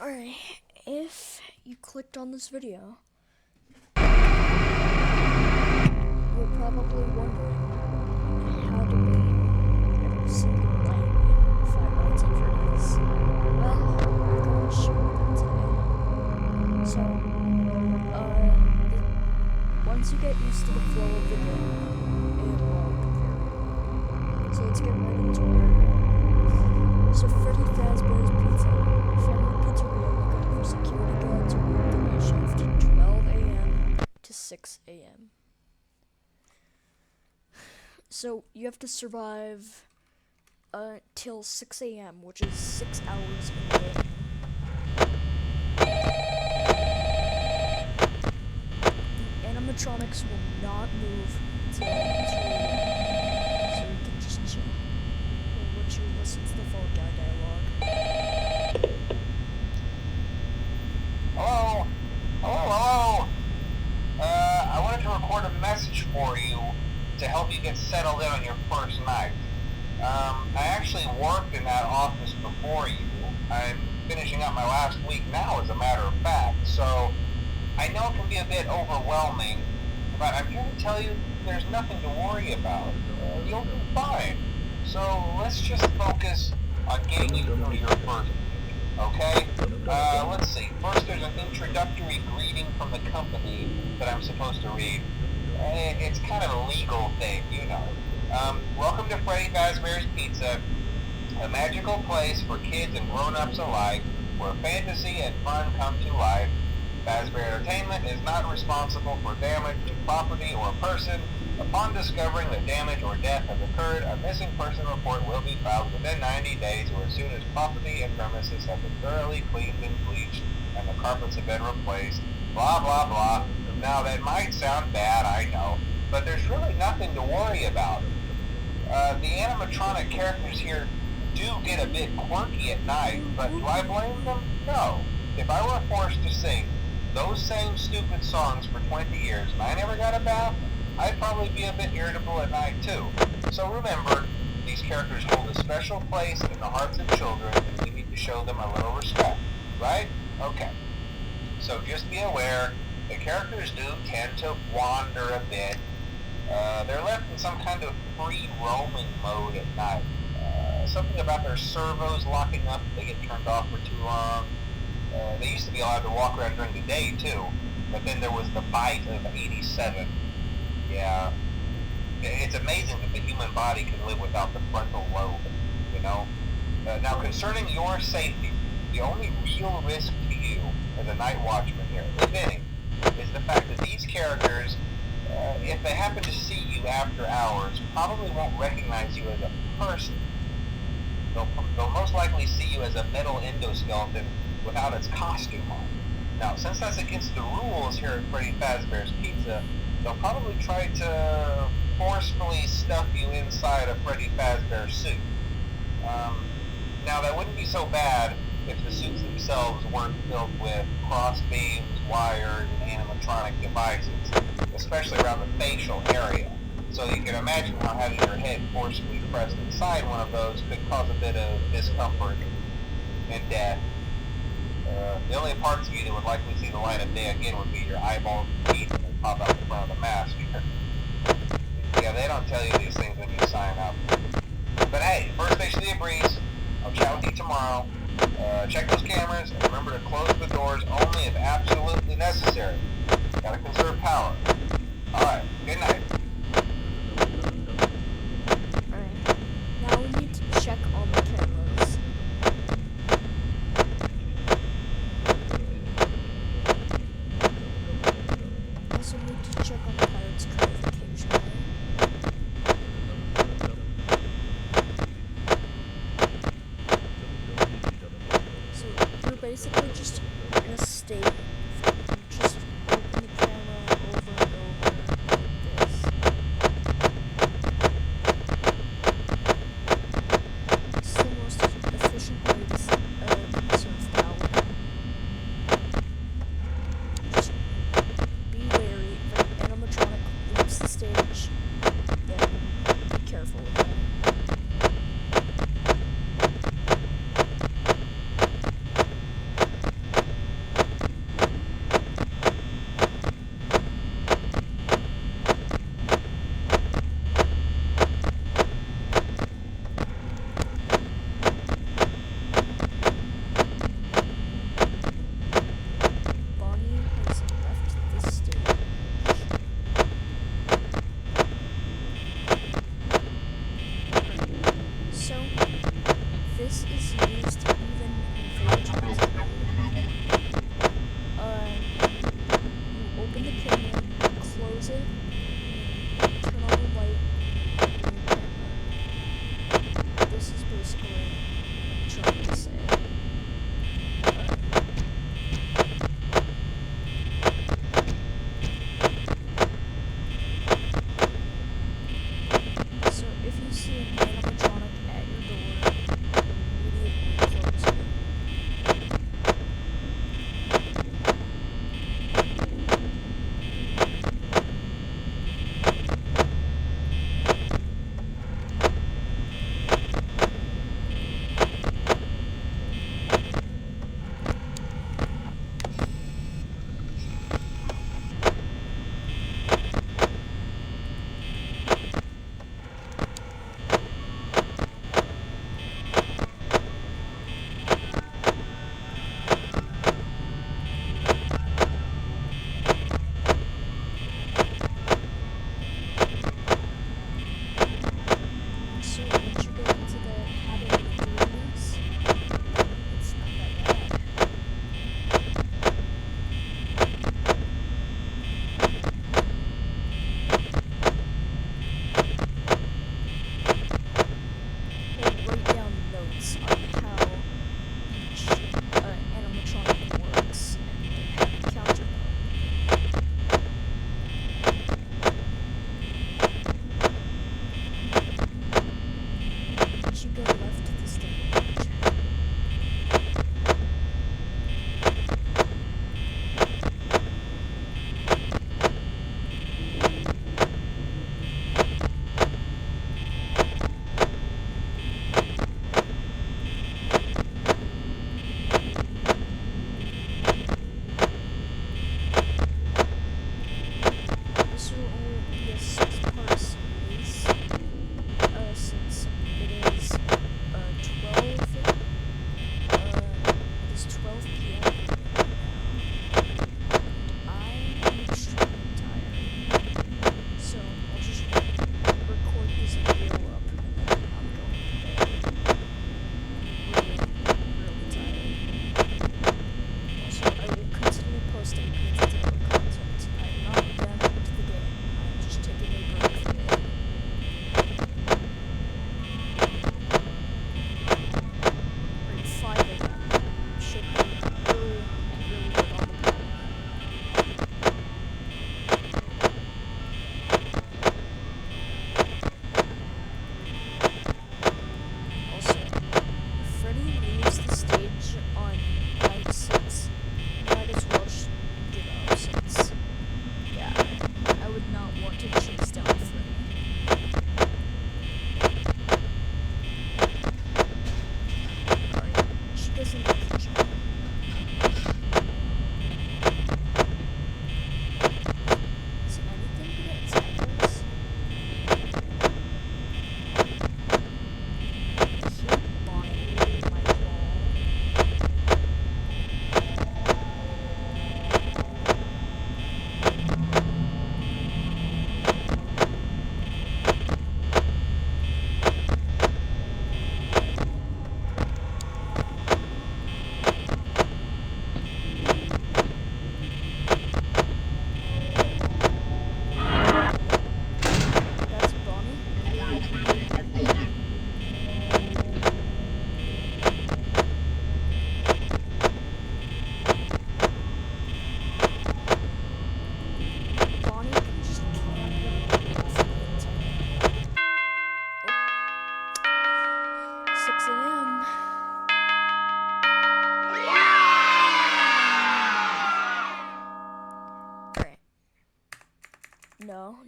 Alright, if you clicked on this video, you're probably wondering how to make every single light in 5 Nights at Freddy's. Well, I'm going to show you that today. So, once you get used to the flow of the game, it won't vary. So let's get right into it. So Freddy Fazbear's Pizza. Friendly pizzeria looking for security guards who work the night shift 12 a.m. to 6 a.m. So you have to survive till 6 a.m., which is 6 hours in the day. The animatronics will not move until 2 a.m. So you can just chill. We'll let you listen to the phone guy dialogue. Hello? Hello? I wanted to record a message for you to help you get settled in on your first night. I actually worked in that office before you. I'm finishing up my last week now, as a matter of fact, so I know it can be a bit overwhelming, but I'm here to tell you there's nothing to worry about. You'll be fine. So let's just focus on getting you through your first week, okay? Let's see. First, there's an introductory greeting from the company that I'm supposed to read. It's kind of a legal thing, you know. Welcome to Freddy Fazbear's Pizza, a magical place for kids and grown-ups alike, where fantasy and fun come to life. Fazbear Entertainment is not responsible for damage to property or person. Upon discovering that damage or death has occurred, a missing person report will be filed within 90 days or as soon as property and premises have been thoroughly cleaned and bleached and the carpets have been replaced. Blah, blah, blah. Now, that might sound bad, I know, but there's really nothing to worry about. The animatronic characters here do get a bit quirky at night, but do I blame them? No. If I were forced to sing those same stupid songs for 20 years and I never got a bath, I'd probably be a bit irritable at night too. So remember, these characters hold a special place in the hearts of children and we need to show them a little respect, right? Okay. So just be aware, the characters do tend to wander a bit. They're left in some kind of free roaming mode at night. Something about their servos locking up if they get turned off for too long. They used to be allowed to walk around during the day too, but then there was the bite of 87. Yeah, it's amazing that the human body can live without the frontal lobe, you know? Now, concerning your safety, the only real risk to you as a night watchman here, if any, is the fact that these characters, if they happen to see you after hours, probably won't recognize you as a person. They'll most likely see you as a metal endoskeleton without its costume on. Now, since that's against the rules here at Freddy Fazbear's Pizza, they'll probably try to forcefully stuff you inside a Freddy Fazbear suit. Now, that wouldn't be so bad if the suits themselves weren't filled with cross beams, wires, and animatronic devices, especially around the facial area. So you can imagine how having your head forcibly pressed inside one of those could cause a bit of discomfort and death. The only parts of you that would likely see the light of day again would be your eyeballs and teeth that pop out the front of the mask. Yeah, they don't tell you these things when you sign up. But hey, first station of the breeze. I'll chat with you tomorrow. Check those cameras and remember to close the doors only if absolutely necessary. Gotta conserve power. Alright, good night. Alright, now we need to check on the cameras. Also need to check on the Pirates' Cove occasionally. So you're basically just in a state of just open the camera over and over like this. It's the most efficient way to conserve power. Just be wary if an animatronic leaves the stage, then be careful with that.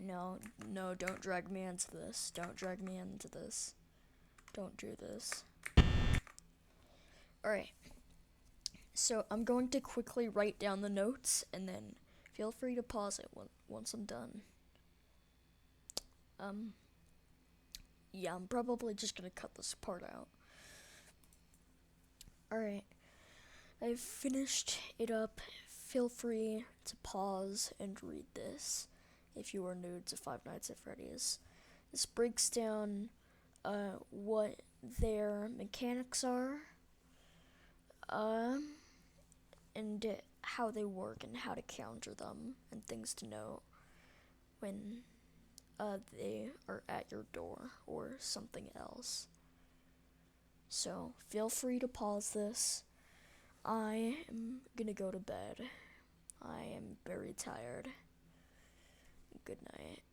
no, don't drag me into this. Don't drag me into this. Don't do this. Alright. So I'm going to quickly write down the notes, and then feel free to pause it once I'm done. Yeah, I'm probably just gonna cut this part out. Alright. I've finished it up. Feel free to pause and read this if you are new to Five Nights at Freddy's. This breaks down what their mechanics are, and how they work and how to counter them, and things to know when they are at your door or something else. So feel free to pause this. I am gonna go to bed. I am very tired. Good night.